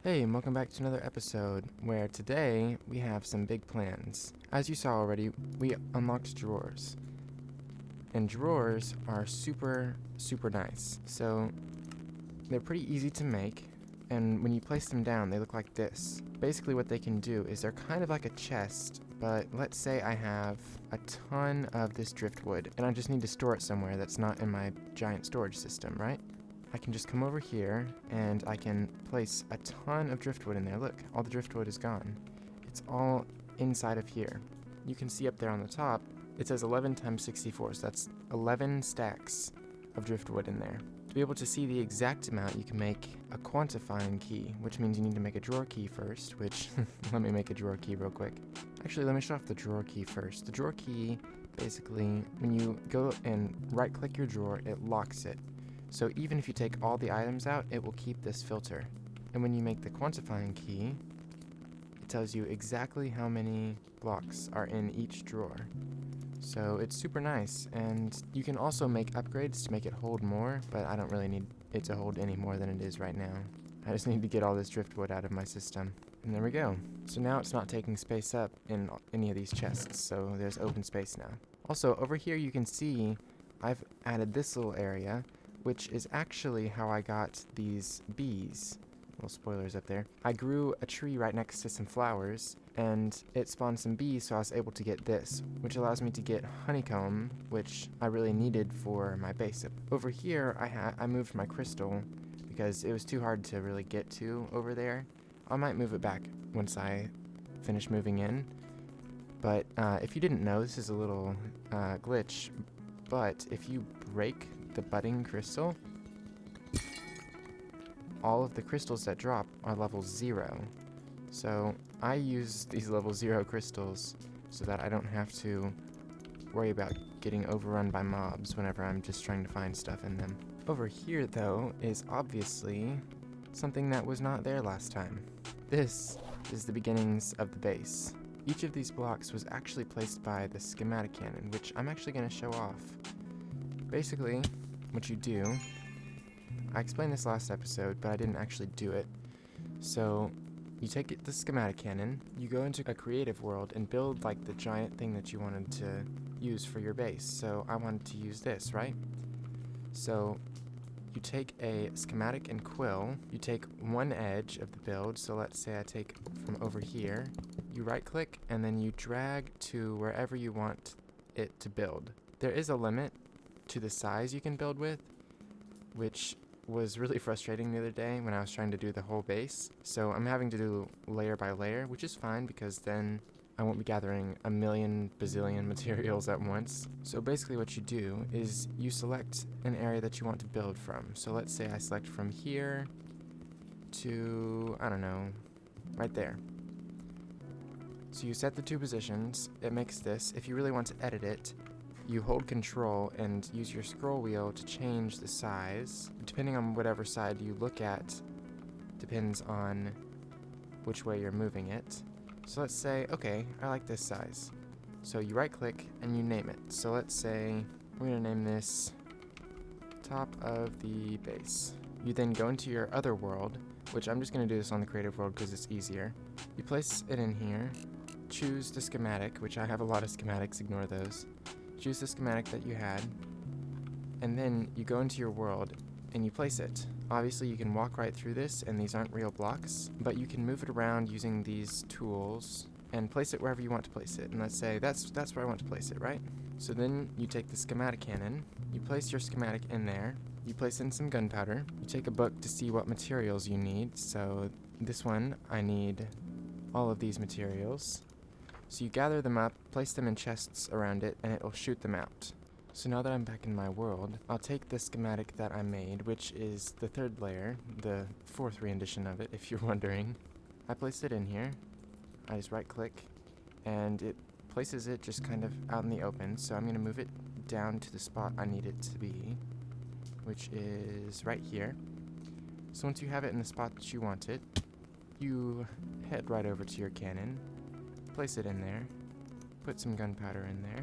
Hey, and welcome back to another episode where today we have some big plans. As you saw already, we unlocked drawers. And drawers are super nice. So they're pretty easy to make, and when you place them down, they look like this. Basically what they can do is they're kind of like a chest, but let's say I have a ton of this driftwood, and I just need to store it somewhere that's not in my giant storage system, right? I can just come over here and I can place a ton of driftwood in there. Look, all the driftwood is gone. It's all inside of here. You can see up there on the top, it says 11 times 64, so that's 11 stacks of driftwood in there. To be able to see the exact amount, you can make a quantifying key, which means you need to make a drawer key first, which, let me make a drawer key real quick. Actually, let me show off the drawer key first. The drawer key, basically, when you go and right-click your drawer, it locks it. So even if you take all the items out, it will keep this filter. And when you make the quantifying key, it tells you exactly how many blocks are in each drawer. So it's super nice, and you can also make upgrades to make it hold more, but I don't really need it to hold any more than it is right now. I just need to get all this driftwood out of my system. And there we go. So now it's not taking space up in any of these chests, so there's open space now. Also, over here you can see I've added this little area, which is actually how I got these bees. Little spoilers up there. I grew a tree right next to some flowers, and it spawned some bees, so I was able to get this, which allows me to get honeycomb, which I really needed for my base. Over here, I moved my crystal, because it was too hard to really get to over there. I might move it back once I finish moving in. But if you didn't know, this is a little glitch, but if you break the budding crystal, all of the crystals that drop are level 0. So I use these level 0 crystals so that I don't have to worry about getting overrun by mobs whenever I'm just trying to find stuff in them. Over here, though, is obviously something that was not there last time. This is the beginnings of the base. Each of these blocks was actually placed by the schematic cannon, which I'm actually going to show off. Basically, what you do, I explained this last episode, but I didn't actually do it. So, you take the schematic cannon, you go into a creative world and build like the giant thing that you wanted to use for your base. So, I wanted to use this, right? So, you take a schematic and quill, you take one edge of the build, so let's say I take from over here, you right click and then you drag to wherever you want it to build. There is a limit to the size you can build with, which was really frustrating the other day when I was trying to do the whole base. So I'm having to do layer by layer, which is fine because then I won't be gathering a million bazillion materials at once. So basically what you do is you select an area that you want to build from. So let's say I select from here to, I don't know, right there. So you set the two positions, it makes this. If you really want to edit it, you hold control and use your scroll wheel to change the size. Depending on whatever side you look at, depends on which way you're moving it. So let's say, okay, I like this size. So you right click and you name it. So let's say we're gonna name this top of the base. You then go into your other world, which I'm just gonna do this on the creative world because it's easier. You place it in here, choose the schematic, which I have a lot of schematics, ignore those. Choose the schematic that you had, and then you go into your world and you place it. Obviously you can walk right through this and these aren't real blocks, but you can move it around using these tools and place it wherever you want to place it. And let's say that's where I want to place it, right? So then you take the schematic cannon, you place your schematic in there, you place in some gunpowder, you take a book to see what materials you need. So this one, I need all of these materials. So you gather them up, place them in chests around it, and it will shoot them out. So now that I'm back in my world, I'll take the schematic that I made, which is the third layer, the fourth rendition of it, if you're wondering. I place it in here. I just right click, and it places it just kind of out in the open. So I'm going to move it down to the spot I need it to be, which is right here. So once you have it in the spot that you want it, you head right over to your cannon. Place it in there, put some gunpowder in there,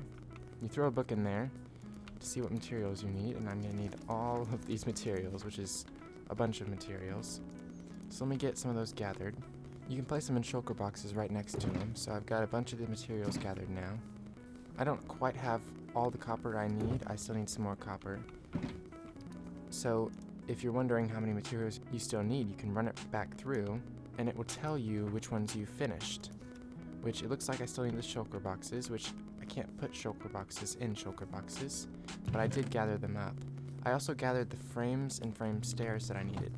you throw a book in there to see what materials you need, and I'm going to need all of these materials, which is a bunch of materials. So let me get some of those gathered. You can place them in shulker boxes right next to them, so I've got a bunch of the materials gathered now. I don't quite have all the copper I need. I still need some more copper. So if you're wondering how many materials you still need, you can run it back through, and it will tell you which ones you finished. Which it looks like I still need the shulker boxes, which I can't put shulker boxes in shulker boxes, but I did gather them up. I also gathered the frames and frame stairs that I needed.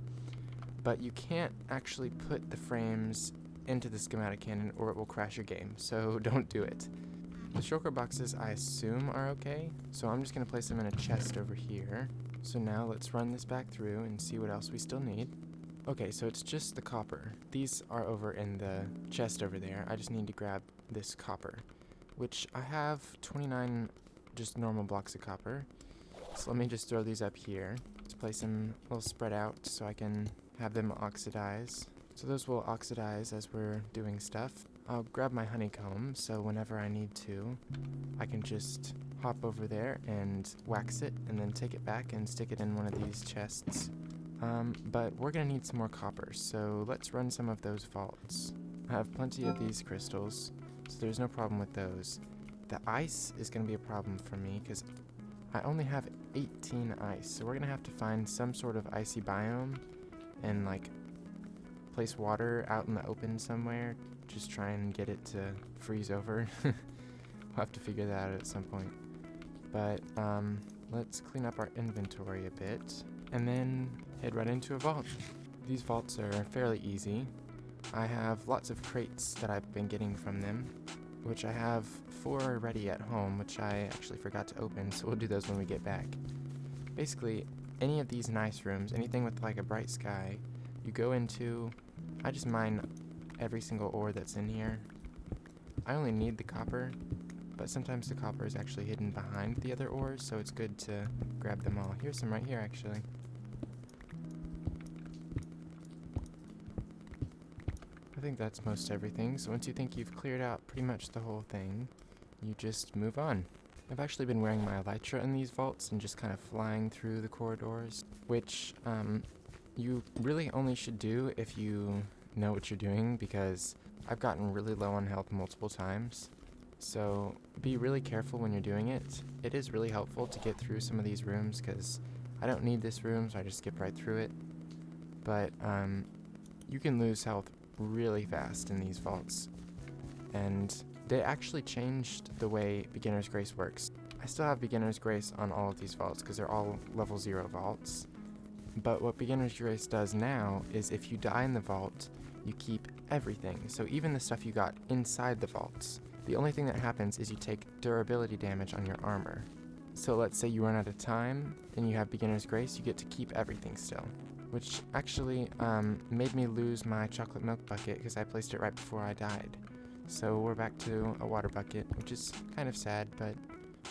But you can't actually put the frames into the schematic cannon or it will crash your game, so don't do it. The shulker boxes I assume are okay, so I'm just going to place them in a chest over here. So now let's run this back through and see what else we still need. Okay, so it's just the copper. These are over in the chest over there. I just need to grab this copper, which I have 29 just normal blocks of copper. So let me just throw these up here. Let's place them a little spread out so I can have them oxidize. So those will oxidize as we're doing stuff. I'll grab my honeycomb, so whenever I need to, I can just hop over there and wax it, and then take it back and stick it in one of these chests. But we're gonna need some more copper, so let's run some of those vaults. I have plenty of these crystals, so there's no problem with those. The ice is gonna be a problem for me, because I only have 18 ice, so we're gonna have to find some sort of icy biome and like place water out in the open somewhere. Just try and get it to freeze over. We'll have to figure that out at some point. But let's clean up our inventory a bit and then head right into a vault. These vaults are fairly easy. I have lots of crates that I've been getting from them, which I have 4 already at home, which I actually forgot to open, so we'll do those when we get back. Basically, any of these nice rooms, anything with like a bright sky, you go into. I just mine every single ore that's in here. I only need the copper, but sometimes the copper is actually hidden behind the other ores, so it's good to grab them all. Here's some right here, actually. I think that's most everything, so once you think you've cleared out pretty much the whole thing, you just move on. I've actually been wearing my elytra in these vaults and just kind of flying through the corridors, which you really only should do if you know what you're doing, because I've gotten really low on health multiple times. So be really careful when you're doing it. It is really helpful to get through some of these rooms, because I don't need this room, so I just skip right through it. But you can lose health really fast in these vaults. And they actually changed the way Beginner's Grace works. I still have Beginner's Grace on all of these vaults because they're all level 0 vaults. But what Beginner's Grace does now is if you die in the vault, you keep everything. So even the stuff you got inside the vaults. The only thing that happens is you take durability damage on your armor. So let's say you run out of time and you have Beginner's Grace, you get to keep everything still. Which actually made me lose my chocolate milk bucket because I placed it right before I died. So we're back to a water bucket, which is kind of sad, but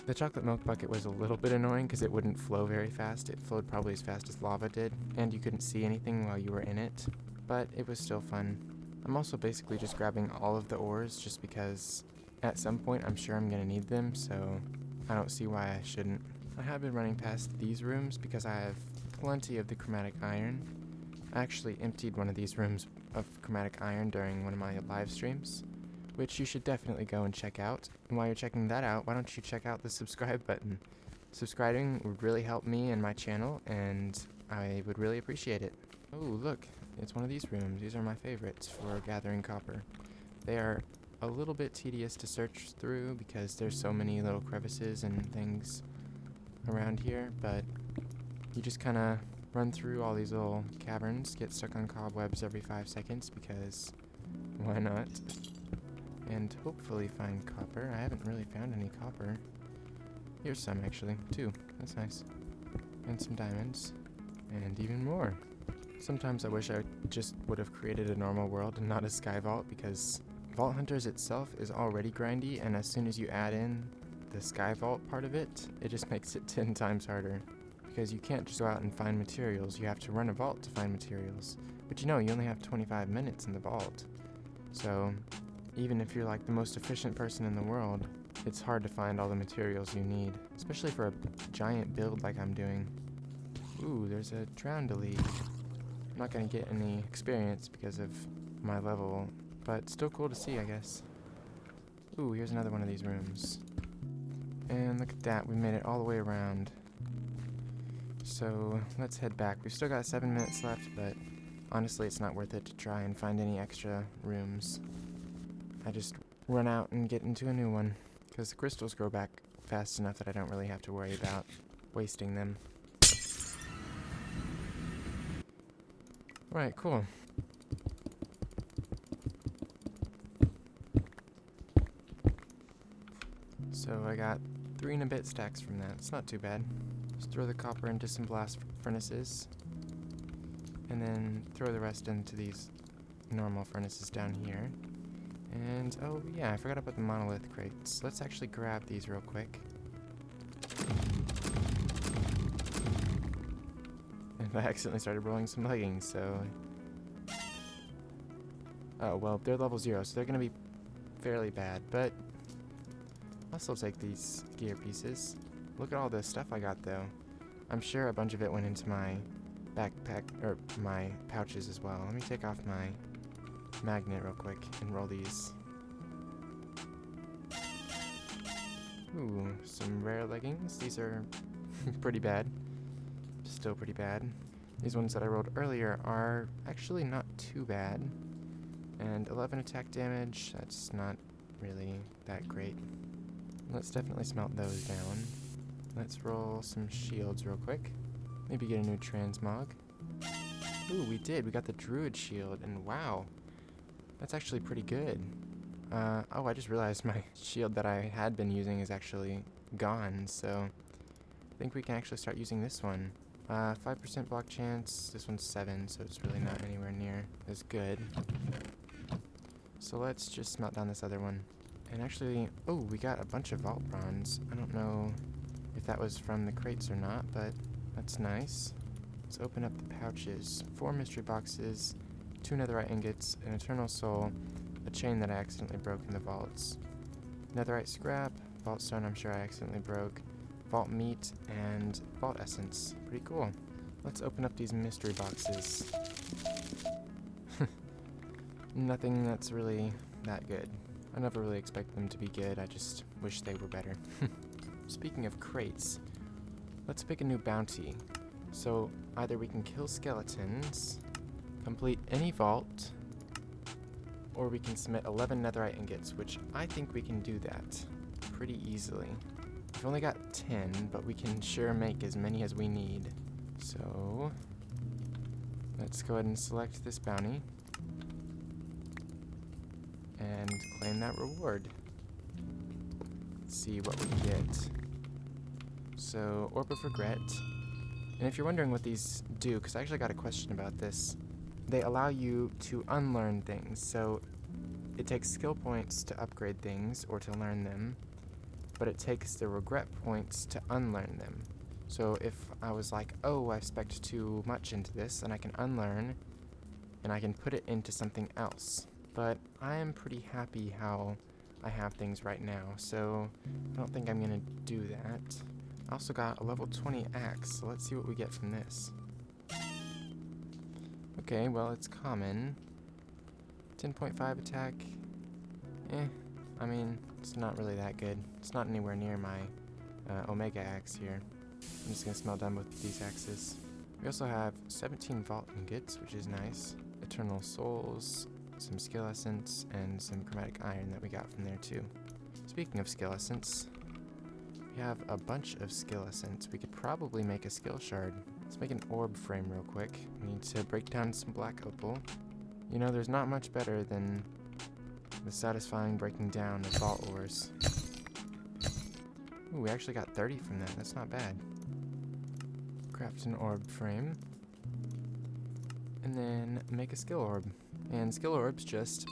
the chocolate milk bucket was a little bit annoying because it wouldn't flow very fast. It flowed probably as fast as lava did, and you couldn't see anything while you were in it, but it was still fun. I'm also basically just grabbing all of the ores just because at some point I'm sure I'm going to need them, so I don't see why I shouldn't. I have been running past these rooms because I have plenty of the chromatic iron. I actually emptied one of these rooms of chromatic iron during one of my live streams, which you should definitely go and check out. And while you're checking that out, why don't you check out the subscribe button? Subscribing would really help me and my channel, and I would really appreciate it. Oh, look, it's one of these rooms. These are my favorites for gathering copper. They are a little bit tedious to search through because there's so many little crevices and things around here, but you just kind of run through all these little caverns, get stuck on cobwebs every 5 seconds because why not? And hopefully find copper. I haven't really found any copper. Here's some actually, 2. That's nice. And some diamonds. And even more. Sometimes I wish I just would have created a normal world and not a sky vault, because Vault Hunters itself is already grindy, and as soon as you add in the sky vault part of it, it just makes it 10 times harder. Because you can't just go out and find materials, you have to run a vault to find materials. But you know, you only have 25 minutes in the vault. So even if you're like the most efficient person in the world, it's hard to find all the materials you need, especially for a giant build like I'm doing. Ooh, there's a Troundalee. I'm not gonna get any experience because of my level, but still cool to see, I guess. Ooh, here's another one of these rooms. And look at that, we made it all the way around. So let's head back. We've still got 7 minutes left, but honestly it's not worth it to try and find any extra rooms. I just run out and get into a new one, because the crystals grow back fast enough that I don't really have to worry about wasting them. Alright, cool. So I got 3 and a bit stacks from that. It's not too bad. Just throw the copper into some blast furnaces, and then throw the rest into these normal furnaces down here. And, oh yeah, I forgot about the monolith crates. Let's actually grab these real quick. And I accidentally started rolling some leggings, so... Oh, well, they're level 0, so they're gonna be fairly bad, but... I'll still take these gear pieces. Look at all the stuff I got, though. I'm sure a bunch of it went into my backpack, or my pouches as well. Let me take off my magnet real quick and roll these. Ooh, some rare leggings. These are pretty bad. Still pretty bad. These ones that I rolled earlier are actually not too bad. And 11 attack damage, that's not really that great. Let's definitely smelt those down. Let's roll some shields real quick. Maybe get a new transmog. Ooh, we did. We got the druid shield, and wow. That's actually pretty good. Oh, I just realized my shield that I had been using is actually gone, so I think we can actually start using this one. 5% block chance. This one's 7, so it's really not anywhere near as good. So let's just smelt down this other one. And actually, oh, we got a bunch of vault bronze. I don't know if that was from the crates or not, but that's nice. Let's open up the pouches. 4 mystery boxes, 2 netherite ingots, an eternal soul, a chain that I accidentally broke in the vaults, netherite scrap, vault stone I'm sure I accidentally broke, vault meat, and vault essence. Pretty cool. Let's open up these mystery boxes. Nothing that's really that good. I never really expect them to be good, I just wish they were better. Speaking of crates, let's pick a new bounty. So either we can kill skeletons, complete any vault, or we can submit 11 netherite ingots, which I think we can do that pretty easily. We've only got 10, but we can sure make as many as we need. So let's go ahead and select this bounty and claim that reward. Let's see what we get. So, Orb of Regret. And if you're wondering what these do, because I actually got a question about this, they allow you to unlearn things. So it takes skill points to upgrade things or to learn them, but it takes the regret points to unlearn them. So if I was like, oh, I spec'd too much into this, then I can unlearn and I can put it into something else. But I am pretty happy how I have things right now, so I don't think I'm gonna do that. I also got a level 20 axe, so let's see what we get from this. Okay, well, it's common. 10.5 attack. I mean, it's not really that good. It's not anywhere near my Omega axe here. I'm just gonna smelt down both of these axes. We also have 17 vault ingots, which is nice. Eternal souls, some skill essence, and some chromatic iron that we got from there too. Speaking of skill essence, we have a bunch of skill essence. We could probably make a skill shard. Let's make an orb frame real quick. We need to break down some black opal. You know, there's not much better than the satisfying breaking down of vault ores. Ooh, we actually got 30 from that. That's not bad. Craft an orb frame. And then make a skill orb. And skill orbs just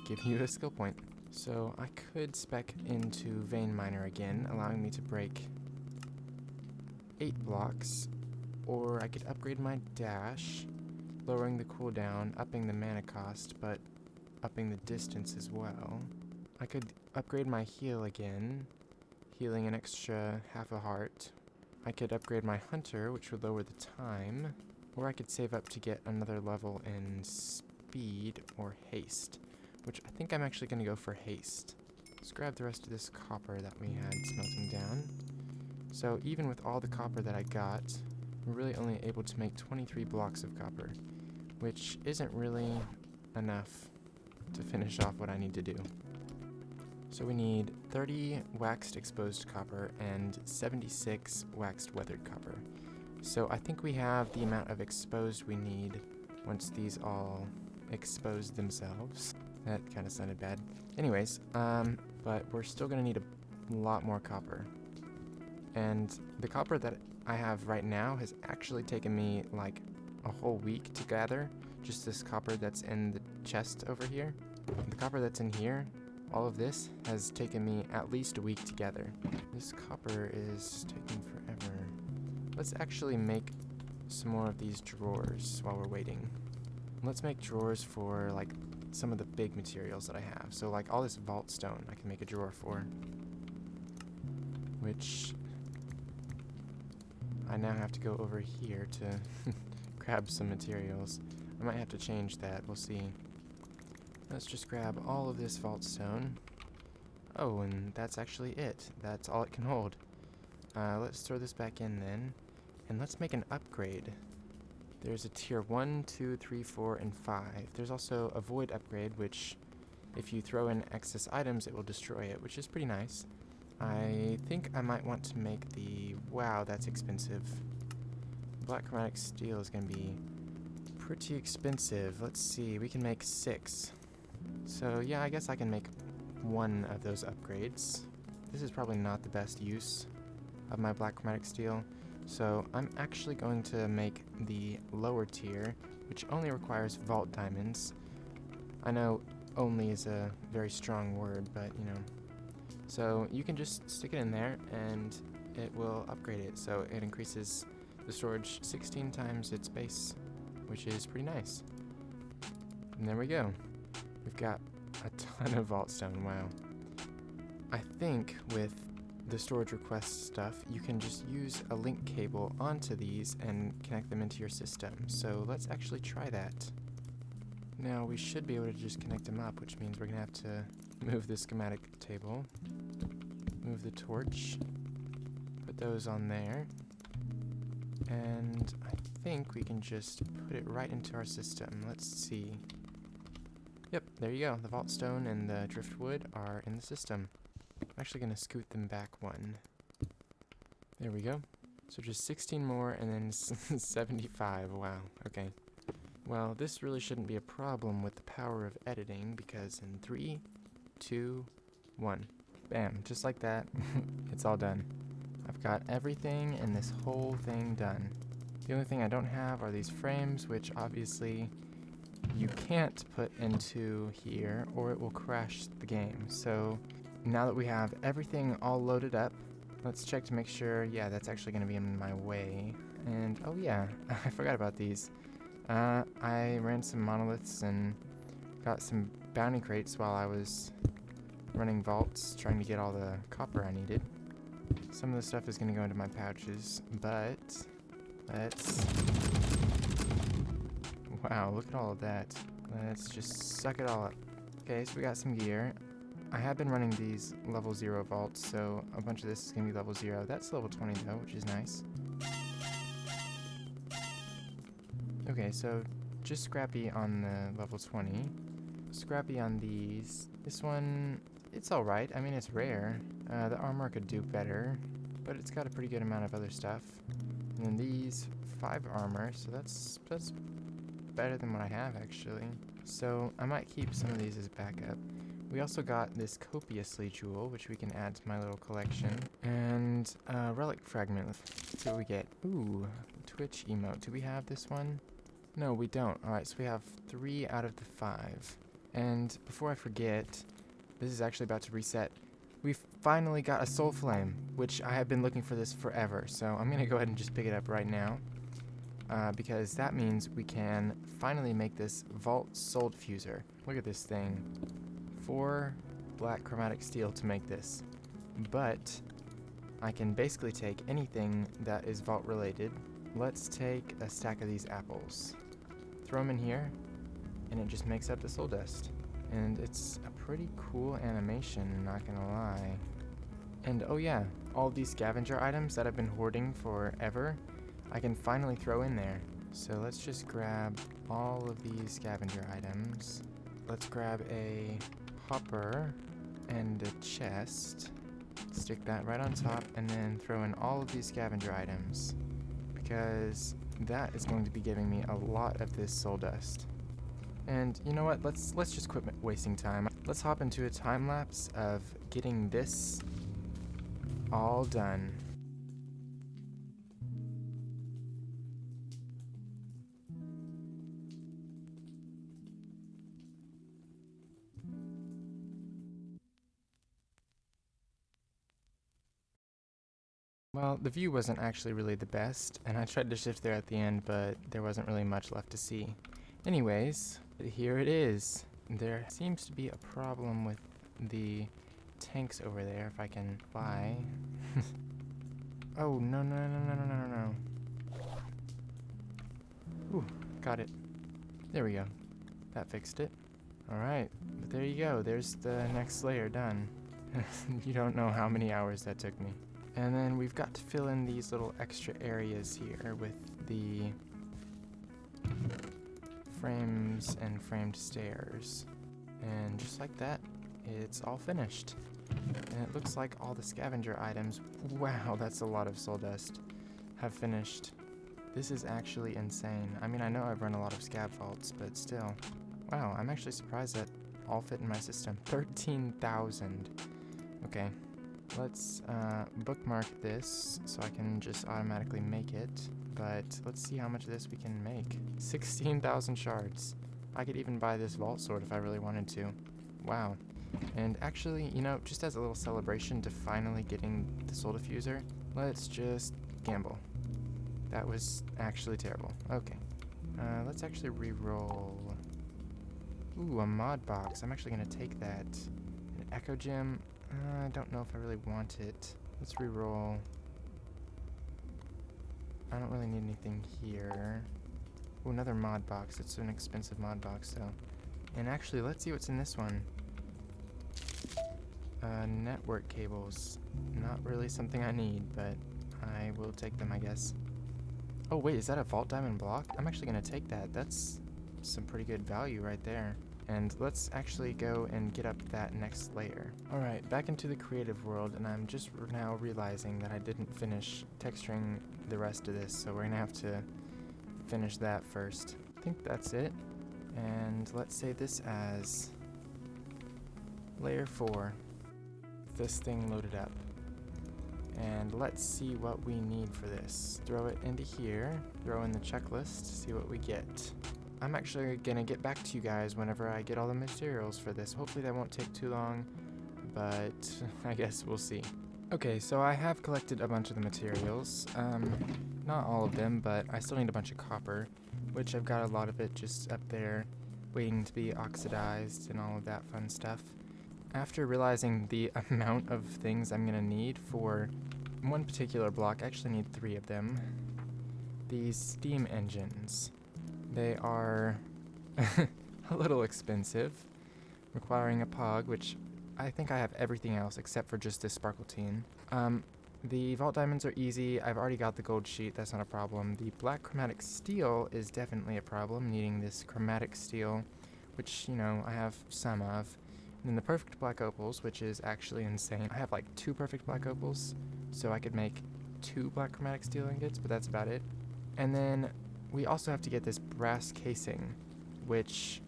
give you a skill point. So I could spec into Vein Miner again, allowing me to break 8 blocks. Or I could upgrade my dash, lowering the cooldown, upping the mana cost, but upping the distance as well. I could upgrade my heal again, healing an extra half a heart. I could upgrade my hunter, which would lower the time. Or I could save up to get another level in speed or haste, which I think I'm actually going to go for haste. Let's grab the rest of this copper that we had smelting down. So even with all the copper that I got, we're really only able to make 23 blocks of copper, which isn't really enough to finish off what I need to do. So we need 30 waxed exposed copper and 76 waxed weathered copper. So I think we have the amount of exposed we need once these all expose themselves. That kind of sounded bad. Anyways, but we're still going to need a lot more copper. And the copper that I have right now has actually taken me like a whole week to gather. Just this copper that's in the chest over here. The copper that's in here, all of this, has taken me at least a week to gather. This copper is taking forever. Let's actually make some more of these drawers while we're waiting. Let's make drawers for like some of the big materials that I have. So like all this vault stone I can make a drawer for. Which I now have to go over here to grab some materials. I might have to change that, we'll see. Let's just grab all of this vault stone. Oh, and that's actually it. That's all it can hold. Let's throw this back in then. And let's make an upgrade. There's a tier 1, 2, 3, 4, and 5. There's also a void upgrade, which if you throw in excess items, it will destroy it, which is pretty nice. I think I might want to make the... Wow, that's expensive. Black chromatic steel is going to be pretty expensive. Let's see, we can make 6. So yeah, I guess I can make one of those upgrades. This is probably not the best use of my black chromatic steel. So I'm actually going to make the lower tier, which only requires vault diamonds. I know only is a very strong word, but you know. So you can just stick it in there and it will upgrade it. So it increases the storage 16 times its base, which is pretty nice. And there we go. We've got a ton of vault stone, wow. I think with the storage request stuff, you can just use a link cable onto these and connect them into your system. So let's actually try that. Now we should be able to just connect them up, which means we're gonna have to move the schematic table, move the torch, put those on there, and I think we can just put it right into our system. Let's see. Yep, there you go. The vault stone and the driftwood are in the system. I'm actually going to scoot them back one. There we go. So just 16 more and then 75. Wow, okay. Well, this really shouldn't be a problem with the power of editing because in 3, 2, 1. Bam, just like that, it's all done. I've got everything in this whole thing done. The only thing I don't have are these frames, which obviously you can't put into here or it will crash the game. So now that we have everything all loaded up, let's check to make sure, yeah, that's actually going to be in my way. And, oh yeah, I forgot about these. I ran some monoliths and got some bounty crates while I was running vaults, trying to get all the copper I needed. Some of the stuff is going to go into my pouches, but let's... Wow, look at all of that. Let's just suck it all up. Okay, so we got some gear. I have been running these level 0 vaults, so a bunch of this is going to be level 0. That's level 20 though, which is nice. Okay, so just Scrappy on the level 20. Scrappy on these. This one, it's alright. I mean, it's rare. The armor could do better, but it's got a pretty good amount of other stuff. And then these, 5 armor, so that's better than what I have, actually. So I might keep some of these as backup. We also got this copiously jewel, which we can add to my little collection. And relic fragment. Let's see what we get. Ooh, Twitch emote. Do we have this one? No, we don't. Alright, so we have 3 out of the 5. And before I forget, this is actually about to reset. We've finally got a soul flame, which I have been looking for this forever. So I'm going to go ahead and just pick it up right now. Because that means we can finally make this vault soul diffuser. Look at this thing. 4 black chromatic steel to make this. But I can basically take anything that is vault related let's take a stack of these apples, throw them in here, and it just makes up the soul dust. And it's a pretty cool animation, not gonna lie. And oh yeah, all these scavenger items that I've been hoarding forever, I can finally throw in there. So let's just grab all of these scavenger items. Let's grab a hopper and a chest. Stick that right on top and then throw in all of these scavenger items, because that is going to be giving me a lot of this soul dust. And you know what, let's just quit wasting time. Let's hop into a time lapse of getting this all done. Well, the view wasn't actually really the best, and I tried to shift there at the end, but there wasn't really much left to see. Anyways, here it is. There seems to be a problem with the tanks over there, if I can fly. Oh, no. Ooh, got it. There we go. That fixed it. Alright, but there you go. There's the next layer done. You don't know how many hours that took me. And then we've got to fill in these little extra areas here with the frames and framed stairs. And just like that, it's all finished. And it looks like all the scavenger items, wow, that's a lot of soul dust, have finished. This is actually insane. I mean, I know I've run a lot of scab vaults, but still. Wow, I'm actually surprised that all fit in my system. 13,000. Okay. Let's bookmark this so I can just automatically make it, but let's see how much of this we can make. 16,000 shards. I could even buy this vault sword if I really wanted to. Wow. And actually, you know, just as a little celebration to finally getting the soul diffuser, let's just gamble. That was actually terrible. Okay. Let's actually re-roll. Ooh, a mod box. I'm actually gonna take that. An echo gem. I don't know if I really want it. Let's re-roll. I don't really need anything here. Ooh, another mod box. It's an expensive mod box, though. And actually, let's see what's in this one. Network cables. Not really something I need, but I will take them, I guess. Oh, wait, is that a vault diamond block? I'm actually going to take that. That's some pretty good value right there. And let's actually go and get up that next layer. Alright, back into the creative world, and I'm just now realizing that I didn't finish texturing the rest of this, so we're gonna have to finish that first. I think that's it. And let's save this as layer 4. This thing loaded up. And let's see what we need for this. Throw it into here, throw in the checklist, see what we get. I'm actually gonna get back to you guys whenever I get all the materials for this. Hopefully that won't take too long, but I guess we'll see. Okay, so I have collected a bunch of the materials. Not all of them, but I still need a bunch of copper, which I've got a lot of it just up there waiting to be oxidized and all of that fun stuff. After realizing the amount of things I'm gonna need for one particular block, I actually need 3 of them. These steam engines. They are a little expensive, requiring a pog, which I think I have everything else except for just this sparkletine. The vault diamonds are easy. I've already got the gold sheet. That's not a problem. The black chromatic steel is definitely a problem, needing this chromatic steel, which, you know, I have some of. And then the perfect black opals, which is actually insane. I have like 2 perfect black opals, so I could make 2 black chromatic steel ingots, but that's about it. And then we also have to get this brass casing, which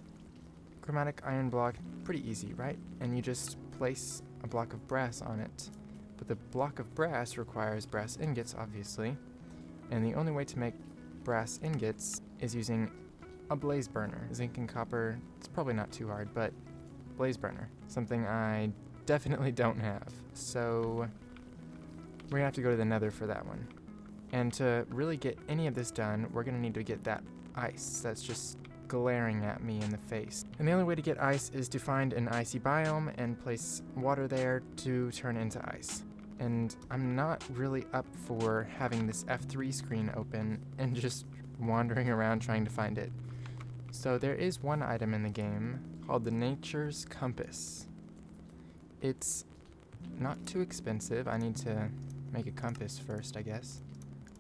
chromatic iron block, pretty easy, right? And you just place a block of brass on it. But the block of brass requires brass ingots, obviously. And the only way to make brass ingots is using a blaze burner. Zinc and copper, it's probably not too hard, but blaze burner, something I definitely don't have. So we're gonna have to go to the nether for that one. And to really get any of this done, we're going to need to get that ice that's just glaring at me in the face. And the only way to get ice is to find an icy biome and place water there to turn into ice. And I'm not really up for having this F3 screen open and just wandering around trying to find it. So there is one item in the game called the Nature's Compass. It's not too expensive. I need to make a compass first, I guess.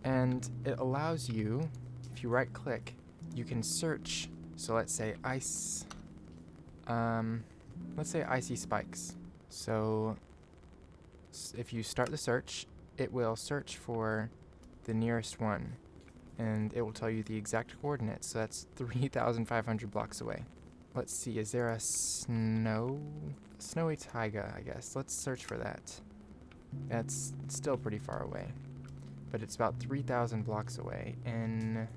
And it allows you, if you right click, you can search. So let's say ice, let's say icy spikes. So if you start the search, it will search for the nearest one, and it will tell you the exact coordinates. So that's 3,500 blocks away. Let's see, is there a snowy taiga, I guess. Let's search for that. That's still pretty far away, but it's about 3,000 blocks away in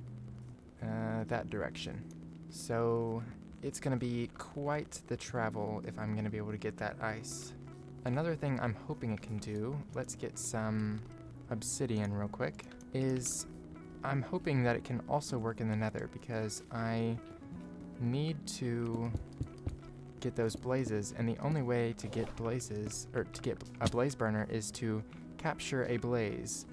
that direction. So it's going to be quite the travel if I'm going to be able to get that ice. Another thing I'm hoping it can do, let's get some obsidian real quick, is I'm hoping that it can also work in the nether, because I need to get those blazes, and the only way to get blazes, or to get a blaze burner, is to capture a blaze.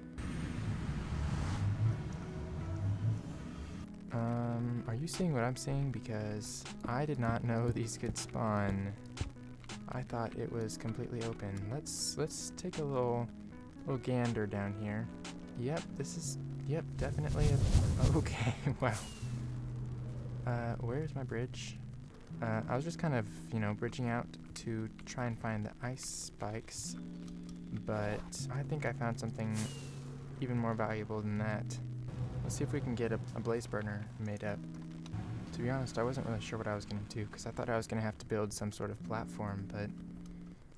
Are you seeing what I'm seeing? Because I did not know these could spawn. I thought it was completely open. Let's take a little gander down here. Yep, definitely okay. Wow. Where's my bridge? I was just kind of, bridging out to try and find the ice spikes, but I think I found something even more valuable than that. Let's see if we can get a blaze burner made up. To be honest, I wasn't really sure what I was going to do, because I thought I was going to have to build some sort of platform, but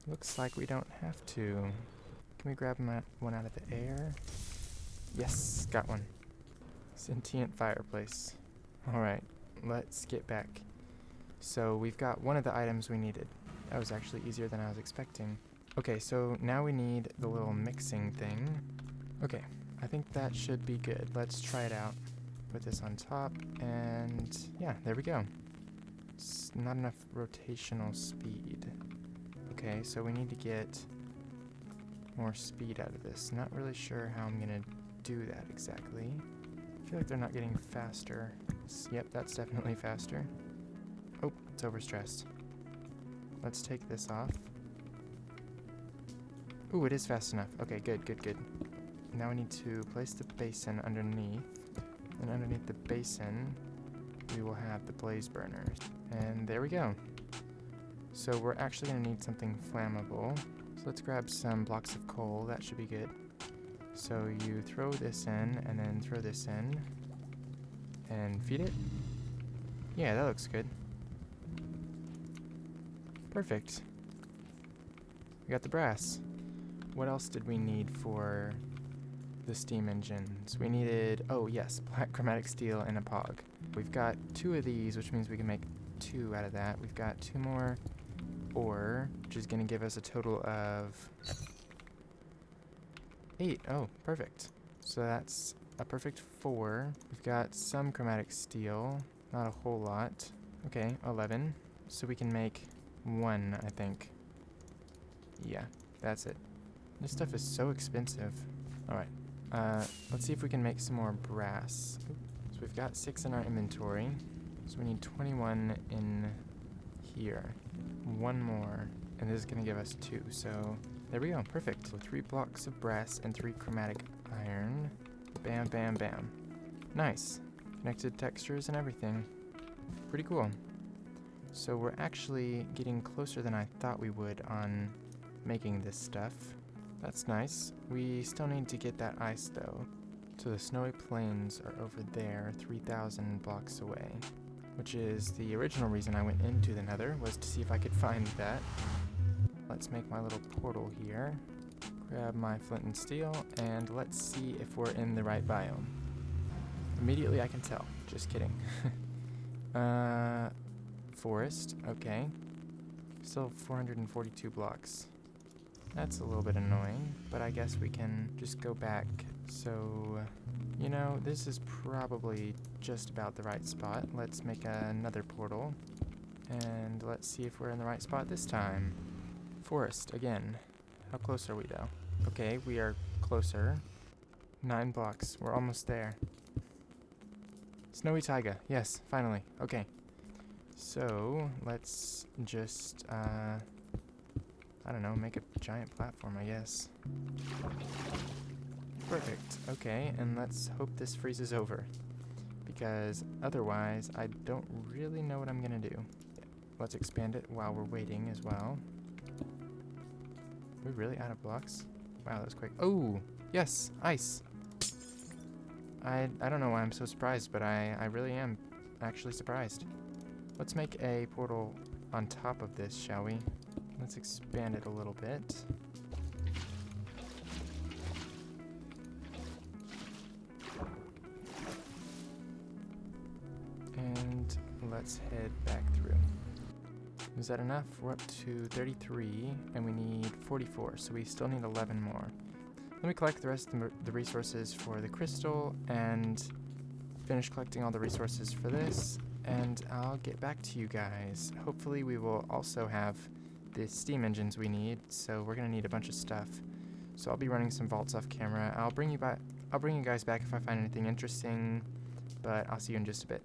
looks like we don't have to. Can we grab one out of the air? Yes, got one. Sentient fireplace. Alright, let's get back. So we've got one of the items we needed. That was actually easier than I was expecting. Okay, so now we need the little mixing thing. Okay, I think that should be good. Let's try it out. Put this on top, and yeah, there we go. It's not enough rotational speed. Okay, so we need to get more speed out of this. Not really sure how I'm gonna do that exactly. I feel like they're not getting faster. Yep, that's definitely faster. Oh, it's overstressed. Let's take this off. Ooh, it is fast enough. Okay, good. Now we need to place the basin underneath. And underneath the basin, we will have the blaze burners. And there we go. So we're actually going to need something flammable. So let's grab some blocks of coal. That should be good. So you throw this in, and then throw this in. And feed it. Yeah, that looks good. Perfect. We got the brass. What else did we need for the steam engines? We needed, oh yes, black chromatic steel and a pog. We've got 2 of these, which means we can make 2 out of that. We've got 2 more ore, which is going to give us a total of 8. Oh, perfect. So that's a perfect 4. We've got some chromatic steel, not a whole lot. Okay, 11. So we can make 1, I think. Yeah, that's it. This stuff is so expensive. Alright. Let's see if we can make some more brass. So we've got 6 in our inventory. So we need 21 in here. 1 more. And this is going to give us 2. So there we go. Perfect. So 3 blocks of brass and 3 chromatic iron. Bam, bam, bam. Nice. Connected textures and everything. Pretty cool. So we're actually getting closer than I thought we would on making this stuff. That's nice. We still need to get that ice though. So the snowy plains are over there, 3,000 blocks away, which is the original reason I went into the nether, was to see if I could find that. Let's make my little portal here. Grab my flint and steel, and let's see if we're in the right biome. Immediately I can tell. Just kidding. Forest, okay. Still 442 blocks. That's a little bit annoying, but I guess we can just go back. So, this is probably just about the right spot. Let's make another portal, and let's see if we're in the right spot this time. Forest, again. How close are we, though? Okay, we are closer. 9 blocks. We're almost there. Snowy taiga. Yes, finally. Okay. So, let's just, I don't know, make a giant platform, I guess. Perfect. Okay, and let's hope this freezes over. Because otherwise, I don't really know what I'm gonna do. Let's expand it while we're waiting as well. We're really out of blocks? Wow, that was quick. Oh! Yes! Ice! I don't know why I'm so surprised, but I really am actually surprised. Let's make a portal on top of this, shall we? Let's expand it a little bit. And let's head back through. Is that enough? We're up to 33, and we need 44, so we still need 11 more. Let me collect the rest of the resources for the crystal, and finish collecting all the resources for this, and I'll get back to you guys. Hopefully we will also have the steam engines we need, so we're gonna need a bunch of stuff. So I'll be running some vaults off camera. I'll bring you guys back if I find anything interesting, but I'll see you in just a bit.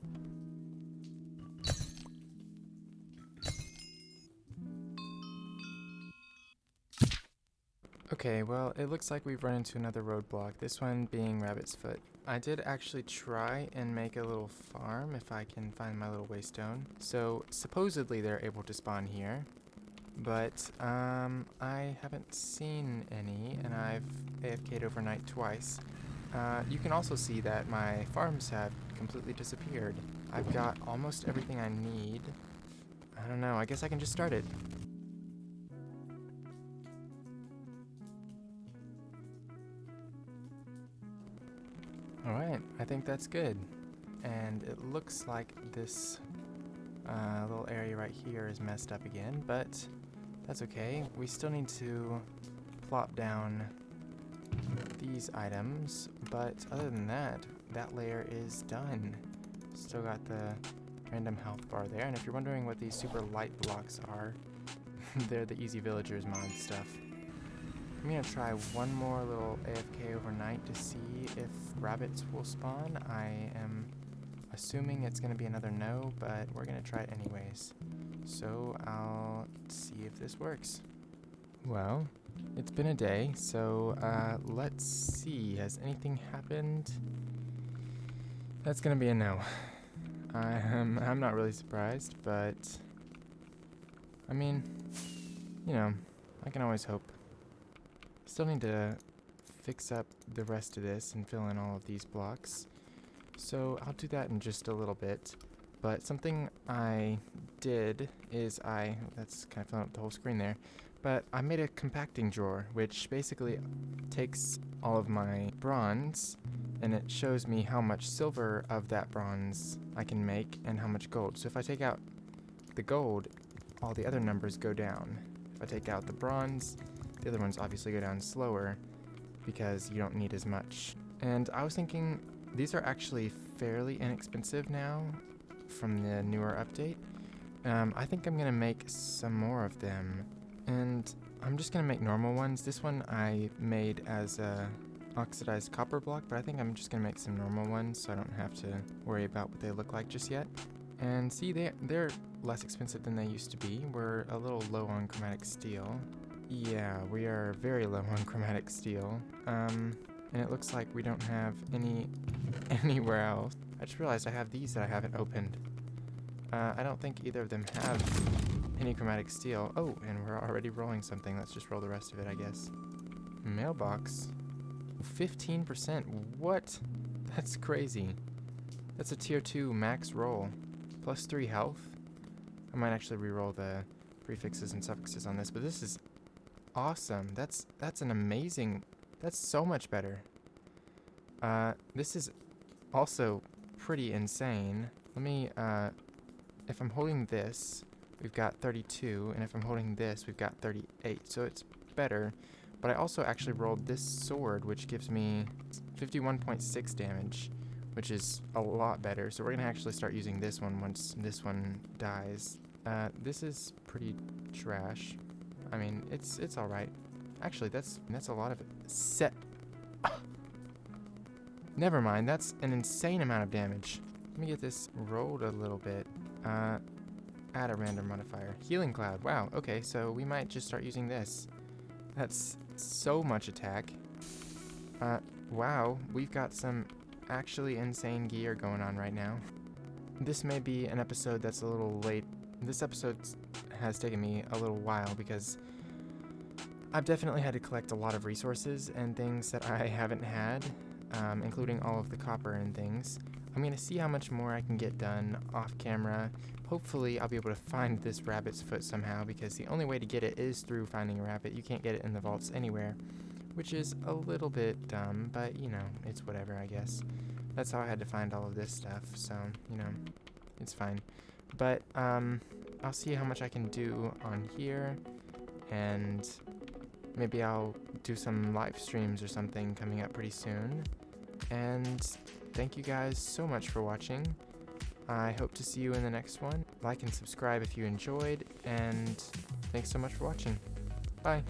Okay, well, it looks like we've run into another roadblock, this one being Rabbit's Foot. I did actually try and make a little farm if I can find my little waystone. So, supposedly they're able to spawn here, but I haven't seen any, and I've AFK'd overnight twice. You can also see that my farms have completely disappeared. I've got almost everything I need. I don't know, I guess I can just start it. Alright, I think that's good. And it looks like this little area right here is messed up again, but that's okay. We still need to plop down these items, but other than that, that layer is done. Still got the random health bar there, and if you're wondering what these super light blocks are, they're the Easy Villagers mod stuff. I'm gonna try one more little AFK overnight to see if rabbits will spawn. I am assuming it's gonna be another no, but we're gonna try it anyways. So I'll see if this works. Well, it's been a day, so let's see. Has anything happened? That's gonna be a no. I'm not really surprised, but I mean, you know, I can always hope. Still need to fix up the rest of this and fill in all of these blocks. So I'll do that in just a little bit. But something I did is that's kind of filling up the whole screen there, but I made a compacting drawer, which basically takes all of my bronze, and it shows me how much silver of that bronze I can make and how much gold. So if I take out the gold, all the other numbers go down. If I take out the bronze, the other ones obviously go down slower because you don't need as much. And I was thinking these are actually fairly inexpensive now from the newer update. I think I'm gonna make some more of them, and I'm just gonna make normal ones. This one I made as a oxidized copper block, but I think I'm just gonna make some normal ones so I don't have to worry about what they look like just yet. And see, they're less expensive than they used to be. We're a little low on chromatic steel. Yeah, we are very low on chromatic steel. And it looks like we don't have anywhere else. I just realized I have these that I haven't opened. I don't think either of them have any chromatic steel. Oh, and we're already rolling something. Let's just roll the rest of it, I guess. Mailbox. 15%. What? That's crazy. That's a tier 2 max roll. Plus 3 health. I might actually re-roll the prefixes and suffixes on this, but this is awesome. That's an amazing... That's so much better. This is also pretty insane. Let me, if I'm holding this, we've got 32, and if I'm holding this, we've got 38, so it's better. But I also actually rolled this sword, which gives me 51.6 damage, which is a lot better. So we're gonna actually start using this one once this one dies. This is pretty trash. I mean, it's alright. Actually, that's a lot of it. Never mind, that's an insane amount of damage. Let me get this rolled a little bit. Add a random modifier. Healing Cloud. Wow, okay, so we might just start using this. That's so much attack. Wow, we've got some actually insane gear going on right now. This may be an episode that's a little late. This episode has taken me a little while because I've definitely had to collect a lot of resources and things that I haven't had, including all of the copper and things. I'm going to see how much more I can get done off camera. Hopefully I'll be able to find this rabbit's foot somehow, because the only way to get it is through finding a rabbit. You can't get it in the vaults anywhere, which is a little bit dumb, but you know, it's whatever, I guess. That's how I had to find all of this stuff, so, you know, it's fine. But I'll see how much I can do on here, and maybe I'll do some live streams or something coming up pretty soon. And thank you guys so much for watching. I hope to see you in the next one. Like and subscribe if you enjoyed, and thanks so much for watching. Bye.